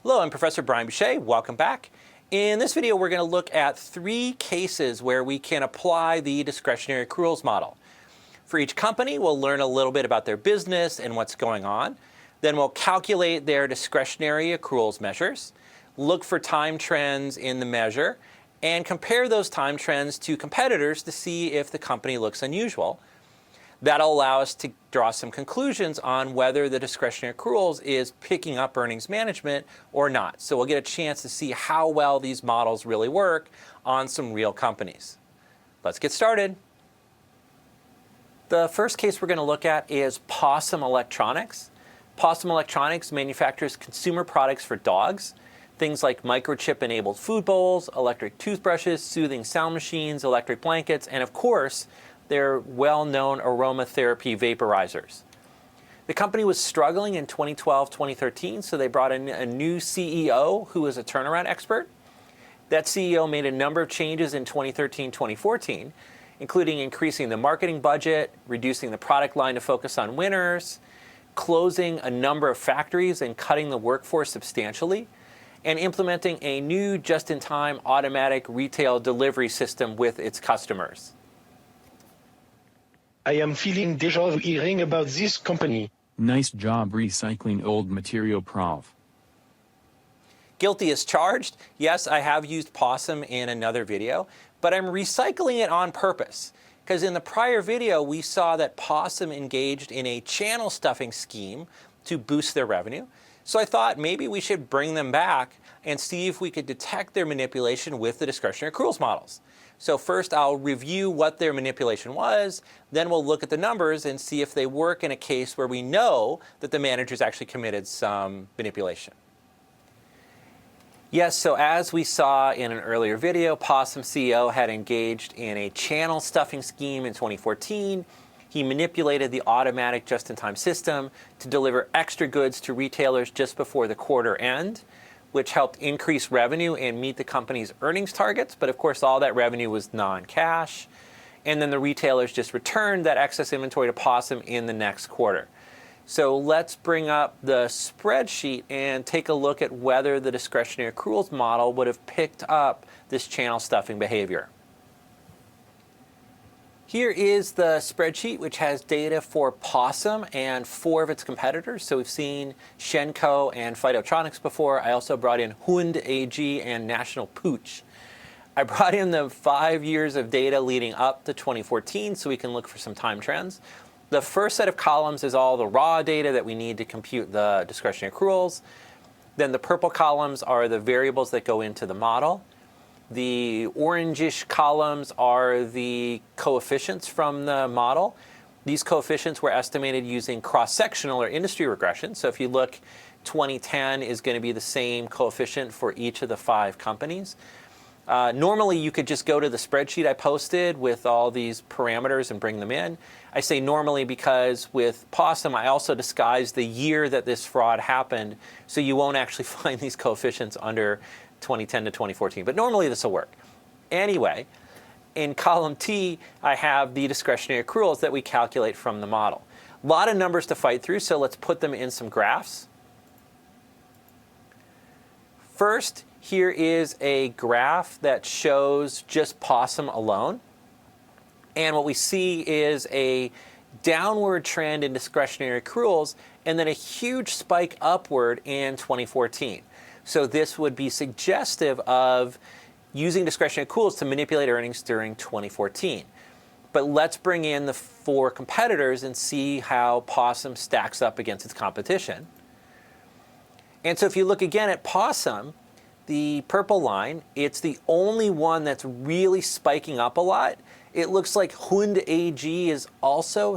Hello, I'm Professor Brian Boucher. Welcome back. In this video, we're going to look at 3 cases where we can apply the discretionary accruals model. For each company, we'll learn a little bit about their business and what's going on. Then we'll calculate their discretionary accruals measures, look for time trends in the measure, and compare those time trends to competitors to see if the company looks unusual. That'll allow us to draw some conclusions on whether the discretionary accruals is picking up earnings management or not. So we'll get a chance to see how well these models really work on some real companies. Let's get started. The first case we're going to look at is Possum Electronics. Possum Electronics manufactures consumer products for dogs. Things like microchip-enabled food bowls, electric toothbrushes, soothing sound machines, electric blankets, and of course, their well-known aromatherapy vaporizers. The company was struggling in 2012-2013, so they brought in a new CEO who is a turnaround expert. That CEO made a number of changes in 2013-2014, including increasing the marketing budget, reducing the product line to focus on winners, closing a number of factories and cutting the workforce substantially, and implementing a new just-in-time automatic retail delivery system with its customers. I am feeling deja vu hearing about this company. Nice job recycling old material, Prof. Guilty as charged. Yes, I have used Possum in another video, but I'm recycling it on purpose. Because in the prior video, we saw that Possum engaged in a channel stuffing scheme to boost their revenue. So I thought maybe we should bring them back and see if we could detect their manipulation with the discretionary accruals models. So first I'll review what their manipulation was, then we'll look at the numbers and see if they work in a case where we know that the managers actually committed some manipulation. Yes, so as we saw in an earlier video, Possum CEO had engaged in a channel stuffing scheme in 2014. He manipulated the automatic just-in-time system to deliver extra goods to retailers just before the quarter end, which helped increase revenue and meet the company's earnings targets. But of course, all that revenue was non-cash. And then the retailers just returned that excess inventory to Possum in the next quarter. So let's bring up the spreadsheet and take a look at whether the discretionary accruals model would have picked up this channel stuffing behavior. Here is the spreadsheet, which has data for Possum and 4 of its competitors. So we've seen Shenco and Phytotronics before. I also brought in Hund AG and National Pooch. I brought in the 5 years of data leading up to 2014 so we can look for some time trends. The first set of columns is all the raw data that we need to compute the discretionary accruals. Then the purple columns are the variables that go into the model. The orangish columns are the coefficients from the model. These coefficients were estimated using cross-sectional or industry regression. So if you look, 2010 is going to be the same coefficient for each of the 5 companies. Normally, you could just go to the spreadsheet I posted with all these parameters and bring them in. I say normally because with Possum, I also disguised the year that this fraud happened, so you won't actually find these coefficients under 2010 to 2014, but normally this will work. Anyway, in column T, I have the discretionary accruals that we calculate from the model. A lot of numbers to fight through, so let's put them in some graphs. First, here is a graph that shows just Possum alone. And what we see is a downward trend in discretionary accruals and then a huge spike upward in 2014. So this would be suggestive of using discretionary accruals to manipulate earnings during 2014. But let's bring in the 4 competitors and see how Possum stacks up against its competition. And so if you look again at Possum, the purple line, it's the only one that's really spiking up a lot. It looks like Hund AG is also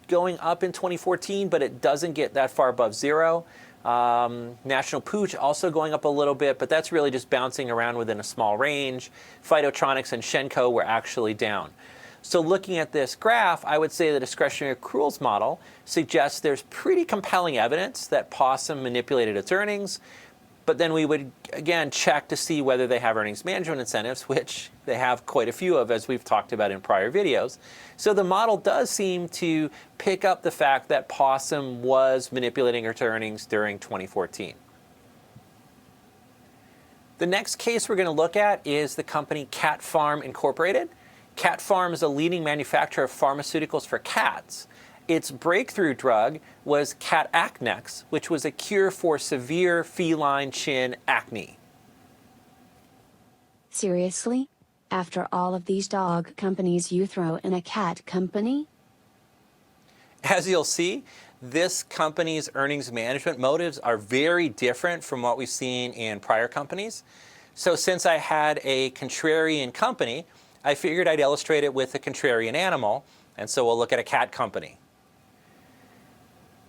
going up in 2014, but it doesn't get that far above 0. National Pooch also going up a little bit, but that's really just bouncing around within a small range. Phytotronics and Shenco were actually down. So looking at this graph, I would say the discretionary accruals model suggests there's pretty compelling evidence that Possum manipulated its earnings, but then we would, again, check to see whether they have earnings management incentives, which they have quite a few of, as we've talked about in prior videos. So the model does seem to pick up the fact that Possum was manipulating its earnings during 2014. The next case we're going to look at is the company Cat Farm Incorporated. Cat Farm is a leading manufacturer of pharmaceuticals for cats. Its breakthrough drug was cat Acnex, which was a cure for severe feline chin acne. Seriously? After all of these dog companies, you throw in a cat company? As you'll see, this company's earnings management motives are very different from what we've seen in prior companies. So since I had a contrarian company, I figured I'd illustrate it with a contrarian animal, and so we'll look at a cat company.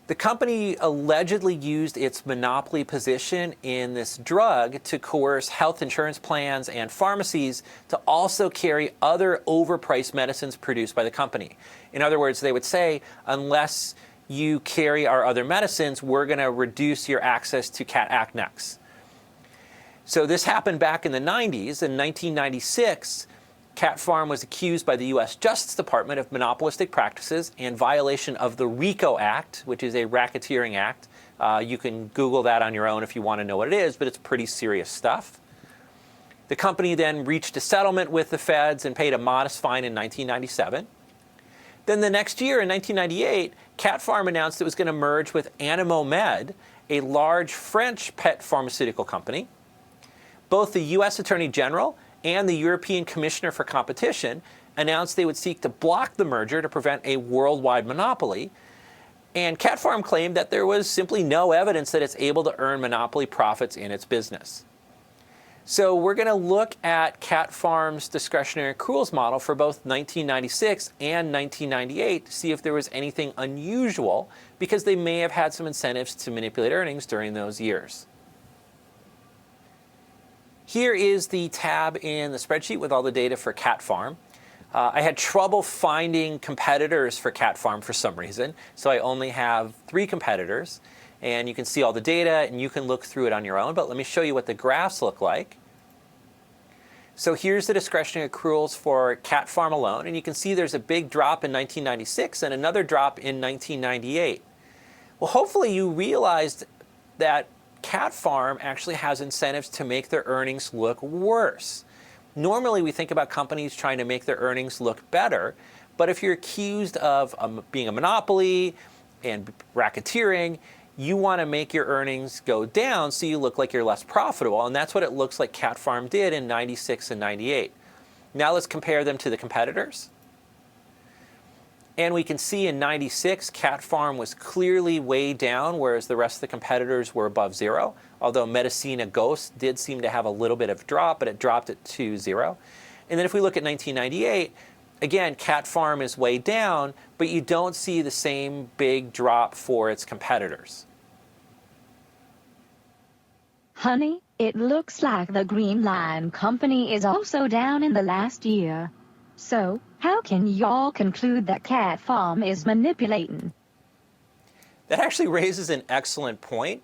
The company allegedly used its monopoly position in this drug to coerce health insurance plans and pharmacies to also carry other overpriced medicines produced by the company. In other words, they would say, unless you carry our other medicines, we're going to reduce your access to cat Acnex. So this happened back in the 90s. In 1996, Cat Farm was accused by the U.S. Justice Department of monopolistic practices and violation of the RICO Act, which is a racketeering act. You can Google that on your own if you want to know what it is, but it's pretty serious stuff. The company then reached a settlement with the feds and paid a modest fine in 1997. Then the next year, in 1998, Cat Farm announced it was going to merge with Animal Med, a large French pet pharmaceutical company. Both the U.S. Attorney General and the European Commissioner for Competition announced they would seek to block the merger to prevent a worldwide monopoly. And Cat Farm claimed that there was simply no evidence that it's able to earn monopoly profits in its business. So we're going to look at Cat Farm's discretionary accruals model for both 1996 and 1998 to see if there was anything unusual, because they may have had some incentives to manipulate earnings during those years. Here is the tab in the spreadsheet with all the data for Cat Farm. I had trouble finding competitors for Cat Farm for some reason, so I only have 3 competitors. And you can see all the data, and you can look through it on your own. But let me show you what the graphs look like. So here's the discretionary accruals for Cat Farm alone. And you can see there's a big drop in 1996 and another drop in 1998. Well, hopefully you realized that Cat Farm actually has incentives to make their earnings look worse. Normally, we think about companies trying to make their earnings look better, but if you're accused of being a monopoly and racketeering, you want to make your earnings go down so you look like you're less profitable, and that's what it looks like Cat Farm did in 96 and 98. Now let's compare them to the competitors. And we can see in 96, Cat Farm was clearly way down, whereas the rest of the competitors were above zero. Although Medicina Ghost did seem to have a little bit of drop, but it dropped it to zero. And then if we look at 1998, again, Cat Farm is way down, but you don't see the same big drop for its competitors. Honey, it looks like the Green Line Company is also down in the last year. So, how can y'all conclude that Cat Farm is manipulating? That actually raises an excellent point.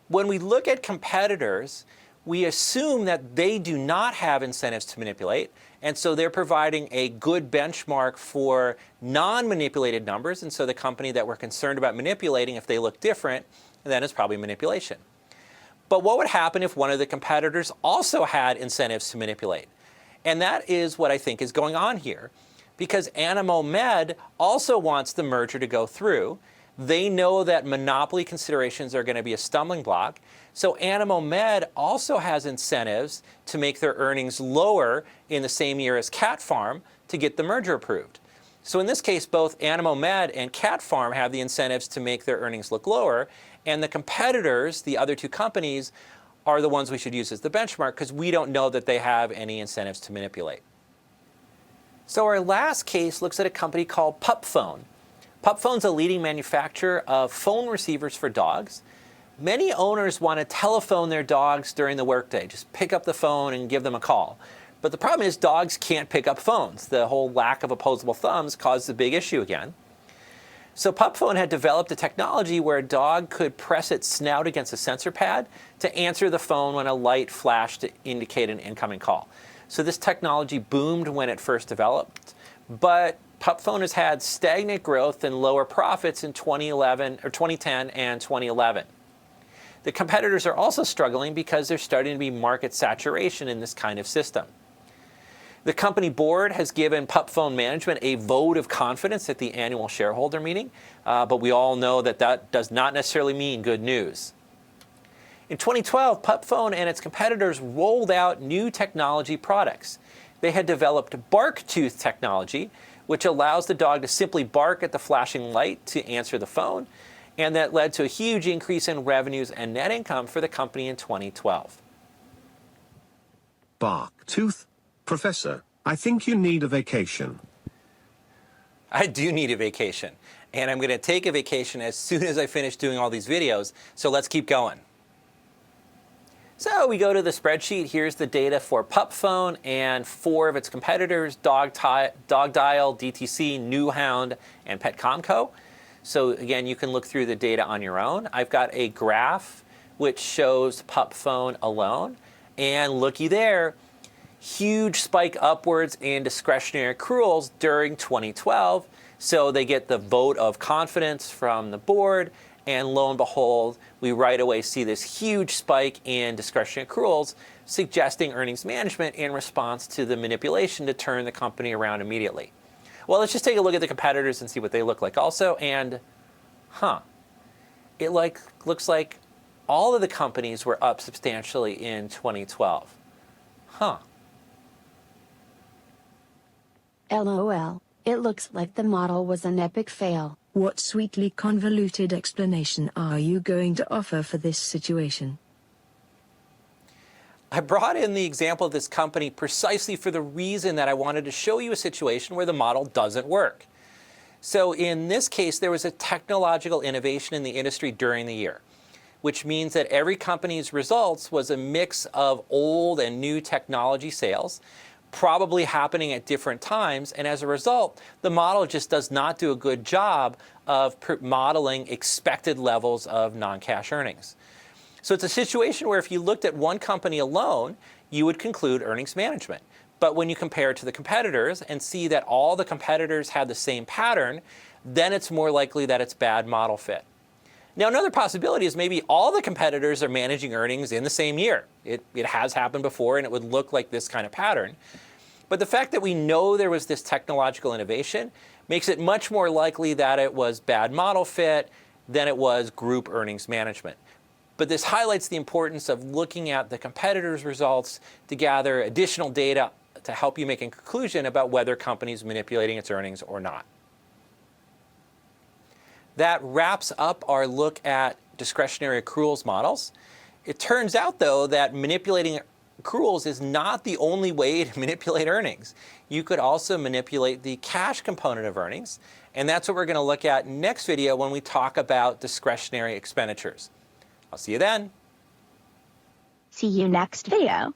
When we look at competitors, we assume that they do not have incentives to manipulate, and so they're providing a good benchmark for non-manipulated numbers, and so the company that we're concerned about manipulating, if they look different, then it's probably manipulation. But what would happen if one of the competitors also had incentives to manipulate? And that is what I think is going on here, because Animal Med also wants the merger to go through. They know that monopoly considerations are going to be a stumbling block. So Animal Med also has incentives to make their earnings lower in the same year as Cat Farm to get the merger approved. So in this case, both Animal Med and Cat Farm have the incentives to make their earnings look lower, and the competitors, the other 2 companies, are the ones we should use as the benchmark because we don't know that they have any incentives to manipulate. So our last case looks at a company called PupPhone. PupPhone's a leading manufacturer of phone receivers for dogs. Many owners want to telephone their dogs during the workday, just pick up the phone and give them a call. But the problem is dogs can't pick up phones. The whole lack of opposable thumbs caused a big issue again. So PupPhone had developed a technology where a dog could press its snout against a sensor pad to answer the phone when a light flashed to indicate an incoming call. So this technology boomed when it first developed, but PupPhone has had stagnant growth and lower profits in 2010 and 2011. The competitors are also struggling because there's starting to be market saturation in this kind of system. The company board has given Pup Phone management a vote of confidence at the annual shareholder meeting, but we all know that that does not necessarily mean good news. In 2012, Pup Phone and its competitors rolled out new technology products. They had developed bark tooth technology, which allows the dog to simply bark at the flashing light to answer the phone, and that led to a huge increase in revenues and net income for the company in 2012. Bark tooth? Professor, I think you need a vacation. I do need a vacation, and I'm going to take a vacation as soon as I finish doing all these videos, so let's keep going. So we go to the spreadsheet. Here's the data for Pup Phone and 4 of its competitors, Dog Dial, DTC, New Hound, and Petcomco. So again, you can look through the data on your own. I've got a graph which shows Pup Phone alone, and looky there, huge spike upwards in discretionary accruals during 2012. So they get the vote of confidence from the board, and lo and behold, we right away see this huge spike in discretionary accruals, suggesting earnings management in response to the manipulation to turn the company around immediately. Well, let's just take a look at the competitors and see what they look like also. And, it looks like all of the companies were up substantially in 2012. LOL, it looks like the model was an epic fail. What sweetly convoluted explanation are you going to offer for this situation? I brought in the example of this company precisely for the reason that I wanted to show you a situation where the model doesn't work. So in this case, there was a technological innovation in the industry during the year, which means that every company's results was a mix of old and new technology sales, probably happening at different times, and as a result, the model just does not do a good job of modeling expected levels of non-cash earnings. So it's a situation where if you looked at one company alone, you would conclude earnings management. But when you compare it to the competitors and see that all the competitors had the same pattern, then it's more likely that it's bad model fit. Now, another possibility is maybe all the competitors are managing earnings in the same year. It has happened before, and it would look like this kind of pattern. But the fact that we know there was this technological innovation makes it much more likely that it was bad model fit than it was group earnings management. But this highlights the importance of looking at the competitors' results to gather additional data to help you make a conclusion about whether a company is manipulating its earnings or not. That wraps up our look at discretionary accruals models. It turns out, though, that manipulating accruals is not the only way to manipulate earnings. You could also manipulate the cash component of earnings, and that's what we're going to look at next video when we talk about discretionary expenditures. I'll see you then. See you next video.